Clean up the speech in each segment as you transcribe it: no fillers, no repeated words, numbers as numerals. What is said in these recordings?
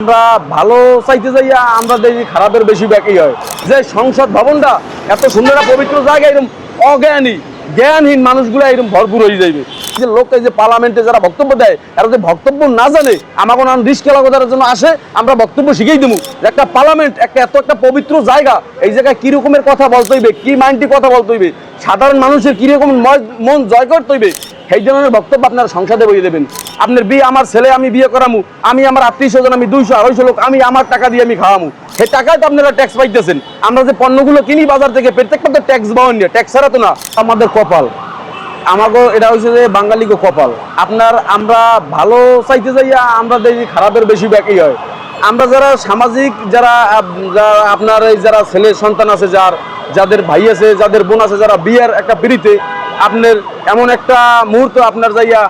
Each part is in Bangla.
আমরা ভালো চাইতে যাইয়া আমরা দেখি খারাপের বেশি ব্যাকই হয়। যে সংসদ ভবনটা এত সুন্দর পবিত্র জায়গা, এরকম অজ্ঞানী জ্ঞানহীন মানুষগুলো এরকম ভরপুর হয়ে যাইবে। যে লোক এই যে পার্লামেন্টে যারা বক্তব্য দেয়, এরা যদি বক্তব্য না জানে, আমাকে নাম রিস্ক এলাকার জন্য আসে, আমরা বক্তব্য শিখেই দেবো। একটা পার্লামেন্ট এত একটা পবিত্র জায়গা, এই জায়গায় কি রকমের কথা বলতে হইবে, কি মাইন্ডটি কথা বলতে হইবে, সাধারণ মানুষের কিরকম মন জয় করতে হইবে, সেই ধরনের বক্তব্য আপনারা সংসদে বইয়ে দেবেন। আপনার বিয়ে, আমার ছেলে আমি বিয়ে করামু, আমি আমার আত্মীয় স্বজন, আমি 200-250 লোক, আমি আমার টাকা দিয়ে আমি খাওয়ামু, সেই টাকায় তো আপনারা ট্যাক্স পাইতেছেন। আমরা যে পণ্যগুলো কিনি বাজার থেকে, প্রত্যেকটা তো ট্যাক্স বাউন নিয়ে, ট্যাক্স ছাড়া তো না। আমাদের কপাল, আমাকে এটা হচ্ছে যে বাঙালিকে কপাল। আমরা ভালো চাইতে যাইয়া আমরা দেখি খারাপের বেশি ব্যাকই হয়। আমরা যারা সামাজিক, যারা আপনার এই যারা ছেলে সন্তান আছে, যাদের ভাই আছে, যাদের বোন আছে, যারা বিয়ের একটা পিড়িতে আপনার এমন একটা মুহূর্ত আপনার যাইয়া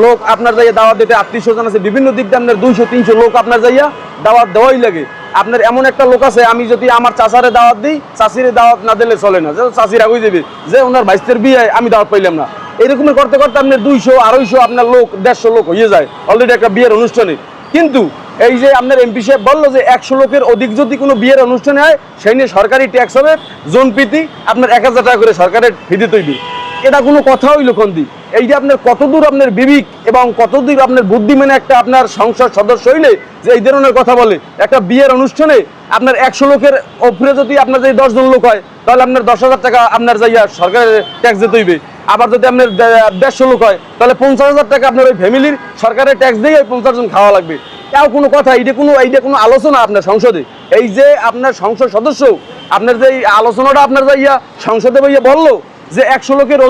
লোক আপনার যাইয়া দাওয়াত দিতে, আত্মীয় স্বজন আছে বিভিন্ন দিক দিয়ে, আপনার 200-300 লোক আপনার যাইয়া দাওয়াত দেওয়াই লাগে। আপনার এমন একটা লোক আছে, আমি যদি আমার চাচারে দাওয়াত দিই, চাচিরে দাওয়াত না দিলে চলে না, যে চাচির আগুই দেবে যে ওনার ভাইস্তের বিয়ে আমি দাওয়াত পাইলাম না। এরকমের করতে করতে আপনার 200-250 আপনার লোক, 150 লোক হয়ে যায় অলরেডি একটা বিয়ের অনুষ্ঠানে। কিন্তু এই যে আপনার এমপি সাহেব বললো যে 100 লোকের অধিক যদি কোনো বিয়ের অনুষ্ঠানে হয়, সেই নিয়ে সরকারি ট্যাক্স হবে জনপ্রতি আপনার 1000 টাকা করে সরকারের ফি দিতে হইবে। এটা কোনো কথা হইল কোনদি? এই যে আপনার কতদূর আপনার বিবেক এবং কতদূর আপনার বুদ্ধি মেনে একটা আপনার সংসদ সদস্য হইলে যে এই ধরনের কথা বলে। একটা বিয়ের অনুষ্ঠানে আপনার 100 লোকের ওপরে যদি আপনার যদি 10 জন লোক হয়, তাহলে আপনার 10,000 টাকা আপনার যাইয়া সরকারের ট্যাক্স দিতে হইবে। আবার যদি আপনার 150 লোক হয়, তাহলে 50,000 টাকা আপনার ওই ফ্যামিলির সরকারের ট্যাক্স দিয়ে 50 জন খাওয়া লাগবে। তাও কোনো কথা, এইটা কোনো আলোচনা আপনার সংসদে? এই যে আপনার সংসদ সদস্য আপনার যে আলোচনাটা আপনার যাইয়া সংসদে বইয়া বললো যে 100 লোকের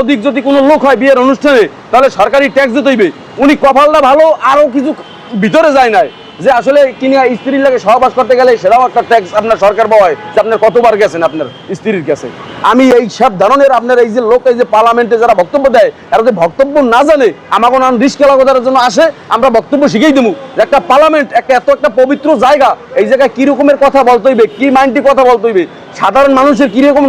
অধিক যদি কোনো লোক হয় বিয়ের অনুষ্ঠানে, তাহলে সরকারি ট্যাক্স দিতে হইবে। উনি কপালটা ভালো, আরও কিছু ভিতরে যায় নাই যে আসলে কিনা স্ত্রীর লাগে সহবাস করতে গেলে সেটাও একটা ট্যাক্স আপনার সরকার পাওয়ায়, যে আপনার কতবার গেছেন আপনার স্ত্রীর কাছে। আমি এই সব ধরনের আপনার এই যে লোক এই যে পার্লামেন্টে যারা বক্তব্য দেয়, এরা যদি বক্তব্য না জানে, আমাকে নাম রিস্ক এলাকার জন্য আসে, আমরা বক্তব্য শিখেই দেবো। একটা পার্লামেন্ট এত একটা পবিত্র জায়গা, এই জায়গায় কি রকমের কথা বলতে হইবে, কি মাইন্ডটি কথা বলতে হইবে, সাধারণ মানুষের কিরকম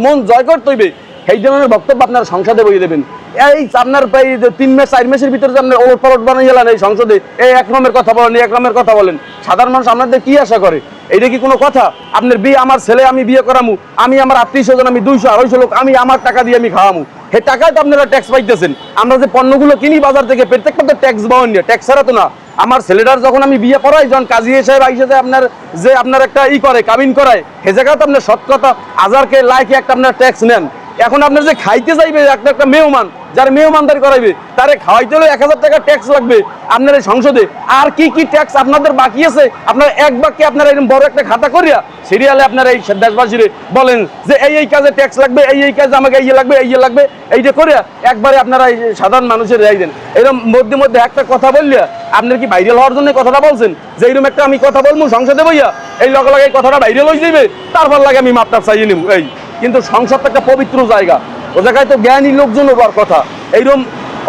মন জয় করতে হইবে, সেই ধরনের বক্তব্য আপনারা সংসদে বইয়ে দেবেন। এই আপনার প্রায় 3-4 মাসের ভিতরে যে আপনার ওলট পালট বানিয়ে গেলেন এই সংসদে, এই এক রকমের কথা বলেন, এক রকমের কথা বলেন, সাধারণ মানুষ আপনাদের কি আশা করে? এইটা কি কোনো কথা? আপনার বিয়ে, আমার ছেলে আমি বিয়ে করামু, আমি আমার আত্মীয় স্বজন, আমি 200-250 লোক, আমি আমার টাকা দিয়ে আমি খাওয়ামু, সেই টাকায় তো আপনারা ট্যাক্স পাইতেছেন। আমরা যে পণ্যগুলো কিনি বাজার থেকে, প্রত্যেকটা তো ট্যাক্স বাউন নিয়ে, ট্যাক্স ছাড়া তো না। আমার ছেলেটার যখন আমি বিয়ে করাই, যখন কাজী সাহেব আইসে আপনার যে আপনার একটা করে কাবিন করায়, সে জায়গায় তো আপনার সৎ কথা 1000 লাইকে একটা আপনার ট্যাক্স নেন। এখন আপনার যে খাইতে যাইবে একটা মেহমান, যার মেহমানদারি করাইবে, তারে খাওয়াইতে হলে 1000 টাকা ট্যাক্স লাগবে আপনার এই সংসদে। আর কি কি ট্যাক্স আপনাদের বাকি আছে, আপনার এক বাক্যে আপনারা এরকম বড় একটা খাতা করিয়া সিরিয়ালে আপনারা এই দেশবাসীরে বলেন যে এই কাজে ট্যাক্স লাগবে, এই কাজে আমাকে এই লাগবে, এই লাগবে, এইটা করিয়া একবারে আপনারা এই সাধারণ মানুষের রেয়াই দেন। এরকম মধ্যে একটা কথা বললিয়া আপনার কি ভাইরাল হওয়ার জন্য কথাটা বলছেন? যে এইরকম একটা আমি কথা বলবো সংসদে বইয়া, এই লগে এই কথাটা ভাইরাল হয়ে যাবে, তারপর লাগে আমি মাপটাপ চাইয়ে নেব। এই কিন্তু সংসদটা একটা পবিত্র জায়গা, ও জায়গায় তো জ্ঞানী লোকজন হওয়ার কথা। এইরকম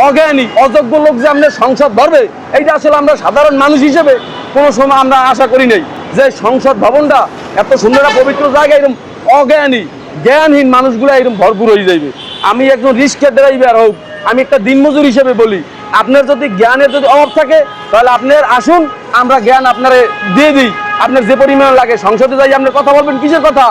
অজ্ঞানী অযোগ্য লোক যে আমাদের সংসদ ধরবে, এইটা আসলে আমরা সাধারণ মানুষ হিসেবে কোনো সময় আমরা আশা করি নাই। যে সংসদ ভবনটা এত সুন্দর পবিত্র জায়গা, এরকম অজ্ঞানী জ্ঞানহীন মানুষগুলো এরকম ভরপুর হয়ে যাইবে। আমি একজন রিস্কের ড্রাইভার হোক, আমি একটা দিনমজুর হিসেবে বলি, আপনার যদি জ্ঞানের যদি অভাব থাকে, তাহলে আপনার আসুন, আমরা জ্ঞান আপনারে দিয়ে দিই। আপনার যে পরিমাণ লাগে সংসদে যাই আপনার কথা বলবেন কিসের কথা?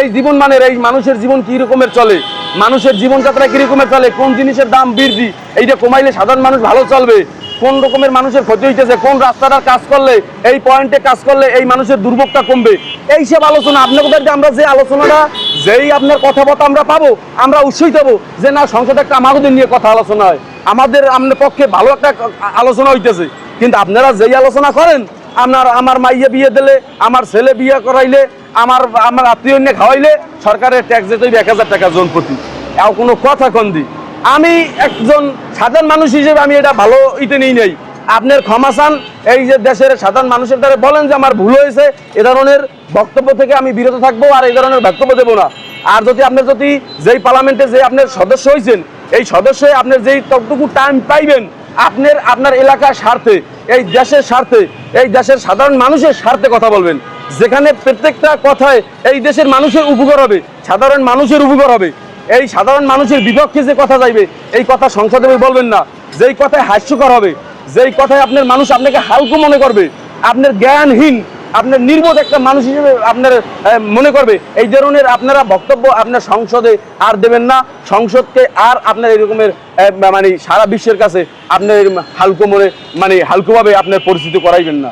এই জীবন মানের, এই মানুষের জীবন কি রকমের চলে, মানুষের জীবনযাত্রা কি রকমের চলে, কোন জিনিসের দাম বৃদ্ধি, এইটা কমাইলে সাধারণ মানুষ ভালো চলবে, কোন রকমের মানুষের ক্ষতি হইতেছে, কোন রাস্তাটার কাজ করলে, এই পয়েন্টে কাজ করলে এই মানুষের দুর্ভোগটা কমবে, এইসব আলোচনা আপনাদের। আমরা যে আলোচনাটা, যেই আপনার কথাবার্তা আমরা পাবো, আমরা উৎসাহিত হবো যে না, সংসদে একটা আমাদের নিয়ে কথা আলোচনা হয়, আমাদের আপনার পক্ষে ভালো একটা আলোচনা হইতেছে। কিন্তু আপনারা যেই আলোচনা করেন, আমার মাইয়ে বিয়ে দিলে, আমার ছেলে বিয়ে করাইলে, আমার আত্মীয় নিয়ে খাওয়াইলে সরকারের ট্যাক্স দিতে হইবে 1000 টাকা জন প্রতি। এও কোনো কথা কন্দি? আমি একজন সাধারণ মানুষ হিসেবে আমি এটা ভালো ইতে নেই নাই। আপনার ক্ষমা চান, এই যে দেশের সাধারণ মানুষের দ্বারা বলেন যে আমার ভুল হয়েছে, এ ধরনের বক্তব্য থেকে আমি বিরত থাকবো, আর এই ধরনের বক্তব্য দেবো না। আর যদি যেই পার্লামেন্টে যে আপনার সদস্য হয়েছেন, এই সদস্যে আপনার যেই ততটুকু টাইম পাইবেন, আপনার এলাকার স্বার্থে, এই দেশের স্বার্থে, এই দেশের সাধারণ মানুষের স্বার্থে কথা বলবেন, যেখানে প্রত্যেকটা কথায় এই দেশের মানুষের উপকার হবে, সাধারণ মানুষের উপকার হবে। এই সাধারণ মানুষের বিপক্ষে যে কথা যাইবে, এই কথা সংসদে বলবেন না। যেই কথায় হাস্যকর হবে, যেই কথায় আপনার মানুষ আপনাকে হালকা মনে করবে, আপনার জ্ঞানহীন, আপনার নির্বোধ একটা মানুষ হিসেবে আপনার মনে করবে। এই ধরনের আপনারা বক্তব্য আপনার সংসদে আর দেবেন না। সংসদকে আর আপনার এরকমের মানে সারা বিশ্বের কাছে আপনার হালকো মনে মানে হালকোভাবে আপনার পরিচিত করাইবেন না।